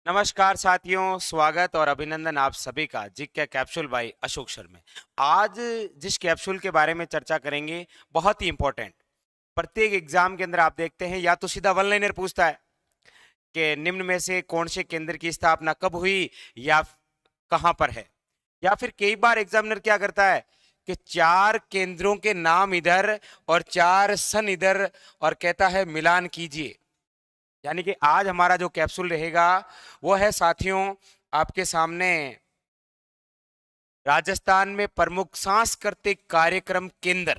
नमस्कार साथियों, स्वागत और अभिनंदन आप सभी का GK capsule by Ashok Sharma. आज जिस कैप्सूल के बारे में चर्चा करेंगे बहुत ही इंपॉर्टेंट। प्रत्येक एग्जाम के अंदर आप देखते हैं या तो सीधा वन लाइनर पूछता है कि निम्न में से कौन से केंद्र की स्थापना कब हुई या कहां पर है, या फिर कई बार एग्जामिनर क्या करता है कि चार केंद्रों के नाम इधर और चार सन इधर और कहता है मिलान कीजिए। यानी कि आज हमारा जो कैप्सूल रहेगा वो है साथियों आपके सामने राजस्थान में प्रमुख सांस्कृतिक कार्यक्रम केंद्र।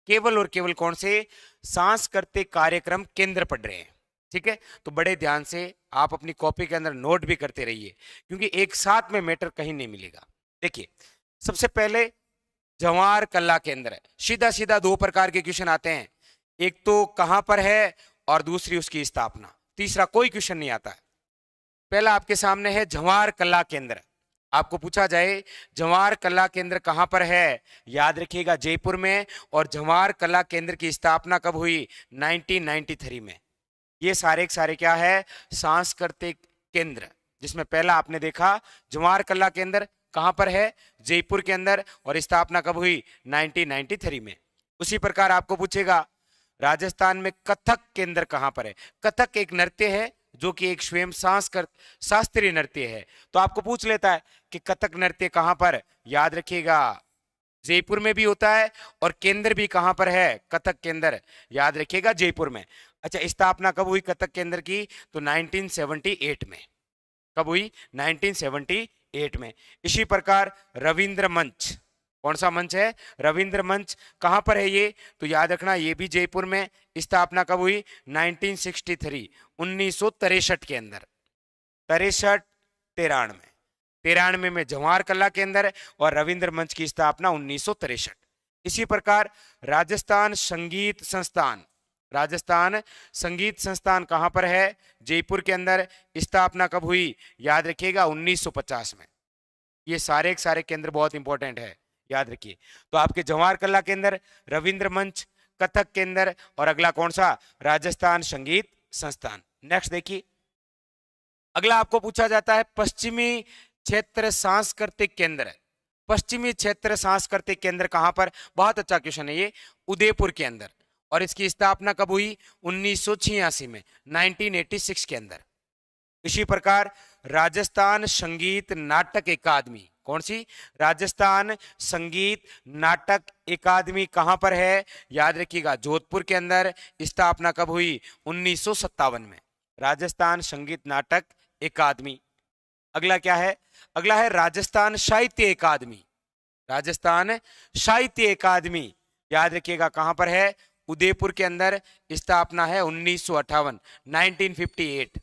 केवल और केवल कौन से सांस्कृतिक कार्यक्रम केंद्र पढ़ रहे हैं, ठीक है। तो बड़े ध्यान से आप अपनी कॉपी के अंदर नोट भी करते रहिए क्योंकि एक साथ में मैटर कहीं नहीं मिलेगा। देखिए, सबसे पहले जवाहर कला केंद्र है। सीधा सीधा दो प्रकार के क्वेश्चन आते हैं, एक तो कहां पर है और दूसरी उसकी स्थापना। तीसरा कोई क्वेश्चन नहीं आता है। पहला आपके सामने है जवाहर कला केंद्र। आपको पूछा जाए जवाहर कला केंद्र कहां पर है, याद रखिएगा जयपुर में। और जवाहर कला केंद्र की स्थापना कब हुई? 1993 में। ये सारे के सारे क्या है? सांस्कृतिक केंद्र, जिसमें पहला आपने देखा जवाहर कला केंद्र कहां पर है, जयपुर के अंदर, और स्थापना कब हुई? 1993 में। उसी प्रकार आपको पूछेगा राजस्थान में कथक केंद्र कहां पर है। कथक एक नृत्य है जो कि एक स्वयं शास्त्रीय नृत्य है। तो आपको पूछ लेता है कि कथक नृत्य कहां पर, याद रखिएगा जयपुर में भी होता है और केंद्र भी कहां पर है, कथक केंद्र, याद रखिएगा जयपुर में। अच्छा, स्थापना कब हुई कथक केंद्र की? तो 1978 में। कब हुई? 1978 में। इसी प्रकार रविंद्र मंच, कौन सा मंच है? रविंद्र मंच कहां पर है ये? तो याद रखना ये भी जयपुर में। स्थापना कब हुई? 1963, 1963 के अंदर। 63 93 93 में जवाहर कला केंद्र और रविंद्र मंच की स्थापना 1963। इसी प्रकार राजस्थान संगीत संस्थान, राजस्थान संगीत संस्थान कहां पर है? जयपुर के अंदर। स्थापना कब हुई? याद रखिएगा 1950 में। ये सारे के सारे केंद्र बहुत इंपॉर्टेंट है, याद रखिए। तो आपके जवाहर कला केंद्र, रविंद्र मंच, कथक केंद्र और अगला कौन सा? राजस्थान संगीत संस्थान। नेक्स्ट देखिए, अगला आपको पूछा जाता है पश्चिमी क्षेत्र सांस्कृतिक केंद्र। पश्चिमी क्षेत्र सांस्कृतिक केंद्र कहां पर? बहुत अच्छा क्वेश्चन है ये। उदयपुर के अंदर। और इसकी स्थापना कब हुई? 1986 में, 1986 के अंदर। इसी प्रकार राजस्थान संगीत नाटक अकादमी, कौन सी? राजस्थान संगीत नाटक अकादमी कहां पर है? याद रखिएगा जोधपुर के अंदर। स्थापना कब हुई? 1957 में, राजस्थान संगीत नाटक अकादमी। अगला क्या है? अगला है राजस्थान साहित्य अकादमी। राजस्थान साहित्य अकादमी, याद रखिएगा कहां पर है? उदयपुर के अंदर। स्थापना है 1958, 1958।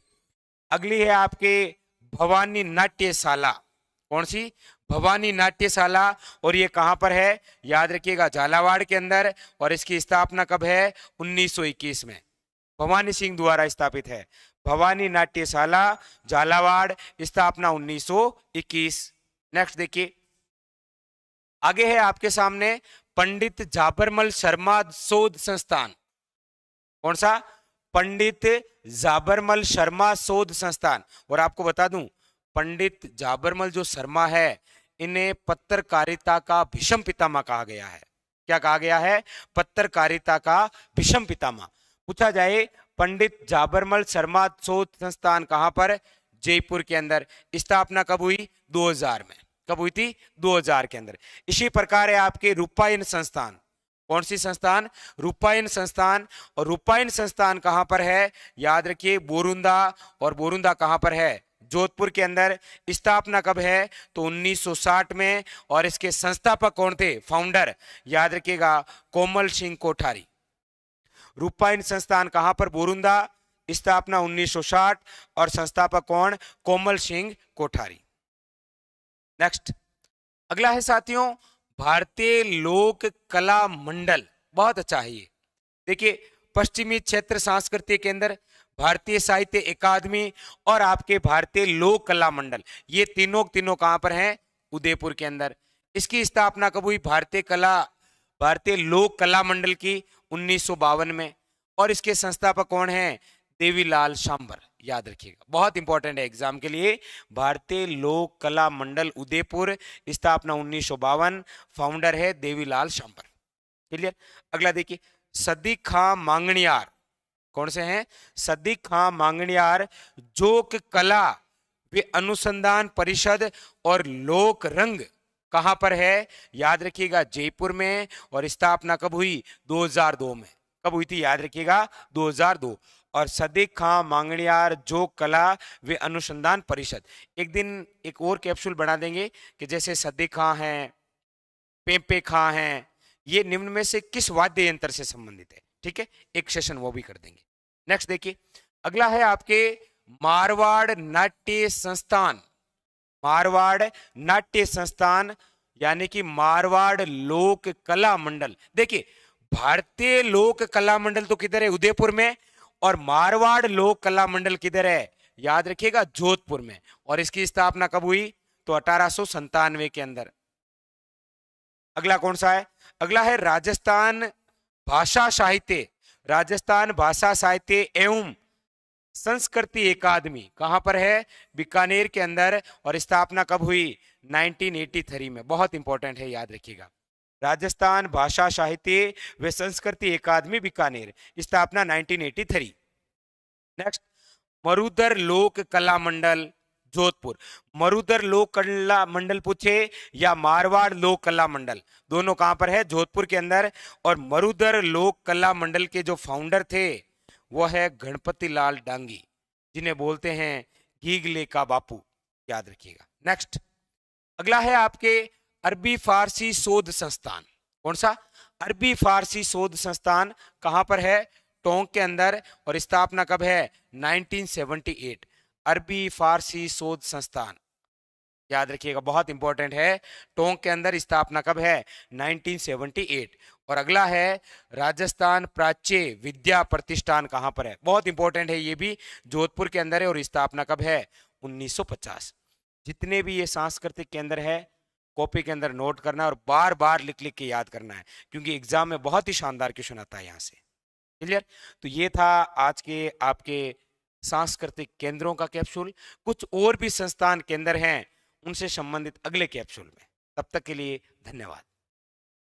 अगली है आपके भवानी नाट्यशाला, कौन सी? भवानी नाट्यशाला। और ये कहां पर है? याद रखिएगा झालावाड़ के अंदर। और इसकी स्थापना कब है? 1921 में, भवानी सिंह द्वारा स्थापित है। भवानी नाट्यशाला झालावाड़, स्थापना 1921। नेक्स्ट देखिए, आगे है आपके सामने पंडित जाबरमल शर्मा शोध संस्थान। कौन सा? पंडित जाबरमल शर्मा शोध संस्थान। और आपको बता दूं पंडित जाबरमल जो शर्मा है, इन्हें पत्रकारिता का भीष्म पितामह कहा गया है। क्या कहा गया है? पत्रकारिता का भीष्म पितामह। पूछा जाए पंडित जाबरमल शर्मा शोध संस्थान कहां पर? जयपुर के अंदर। स्थापना कब हुई? 2000 में। कब हुई थी? 2000 के अंदर। इसी प्रकार है आपके रूपायन संस्थान। कौन सी संस्थान? रूपायन संस्थान। और रूपायन संस्थान कहां पर है? याद रखिए बोरुंदा। और बोरुंदा कहां पर है? जोधपुर के अंदर। स्थापना कब है? तो 1960 में। और इसके संस्थापक कौन थे? फाउंडर, याद रखिएगा कोमल सिंह कोठारी। रूपायन संस्थान कहां पर? बोरुंदा। स्थापना 1960 और संस्थापक कौन? कोमल सिंह कोठारी। नेक्स्ट, अगला है साथियों भारतीय लोक कला मंडल। बहुत अच्छा है ये। देखिए, पश्चिमी क्षेत्र सांस्कृतिक केंद्र, भारतीय साहित्य अकादमी और आपके भारतीय लोक कला मंडल, ये तीनों तीनों कहां पर हैं? उदयपुर के अंदर। इसकी स्थापना कब हुई? भारतीय लोक कला मंडल की 1952 में। और इसके संस्थापक कौन हैं? देवीलाल शांबर, याद रखिएगा, बहुत इंपॉर्टेंट है एग्जाम के लिए। भारतीय लोक कला मंडल उदयपुर, स्थापना 1952, फाउंडर है देवीलाल शांबर। क्लियर। अगला देखिए, सदी खां मांगणियार, कौन से हैं? सदी खां मांगणियार जोक कला वे अनुसंधान परिषद और लोक रंग कहां पर है? याद रखिएगा जयपुर में। और स्थापना कब हुई? 2002 में। कब हुई थी? याद रखिएगा 2002। और सदिक खां मांगणियार जोक कला वे अनुसंधान परिषद, एक दिन एक और कैप्सूल बना देंगे कि जैसे सदिक खां हैं, पेंपे खां हैं, ये निम्न में से किस वाद्य यंत्र से संबंधित है? ठीक है, एक सेशन वो भी कर देंगे। नेक्स्ट देखिए, अगला है आपके मारवाड़ नाट्य संस्थान। मारवाड़ नाट्य संस्थान यानी कि मारवाड़ लोक कला मंडल। देखिए, भारतीय लोक कला मंडल तो किधर है? उदयपुर में। और मारवाड़ लोक कला मंडल किधर है? याद रखिएगा जोधपुर में। और इसकी स्थापना कब हुई? तो 1897 के अंदर। अगला कौन सा है? अगला है राजस्थान भाषा साहित्य, राजस्थान भाषा साहित्य एवं संस्कृति अकादमी कहां पर है? बीकानेर के अंदर। और स्थापना कब हुई? 1983 में। बहुत इंपॉर्टेंट है, याद रखिएगा। राजस्थान भाषा साहित्य व संस्कृति अकादमी बीकानेर, स्थापना 1983। नेक्स्ट, मरुधर लोक कला मंडल जोधपुर। मरुधर लोक कला मंडल पूछे या मारवाड़ लोक कला मंडल, दोनों कहां पर है? जोधपुर के अंदर। और मरुधर लोक कला मंडल के जो फाउंडर थे वो है गणपति लाल डांगी, जिन्हें बोलते हैं गीगले का बापू, याद रखिएगा। नेक्स्ट, अगला है आपके अरबी फारसी शोध संस्थान। कौन सा? अरबी फारसी शोध संस्थान कहां पर है? टोंक के अंदर। और स्थापना कब है? 1978। अरबी फारसी शोध संस्थान, याद रखिएगा, बहुत इंपॉर्टेंट है। टोंक के अंदर, स्थापना कब है? 1978। और अगला है राजस्थान प्राच्य विद्या प्रतिष्ठान कहां पर है? बहुत इंपॉर्टेंट है ये भी, जोधपुर के अंदर है। और स्थापना कब है? 1950। जितने भी ये सांस्कृतिक केंद्र है कॉपी के अंदर नोट करना है और बार बार लिख लिख के याद करना है, क्योंकि एग्जाम में बहुत ही शानदार क्वेश्चन आता है यहाँ से। क्लियर। तो ये था आज के आपके सांस्कृतिक केंद्रों का कैप्सूल। कुछ और भी संस्थान केंद्र हैं, उनसे संबंधित अगले कैप्सूल में। तब तक के लिए धन्यवाद।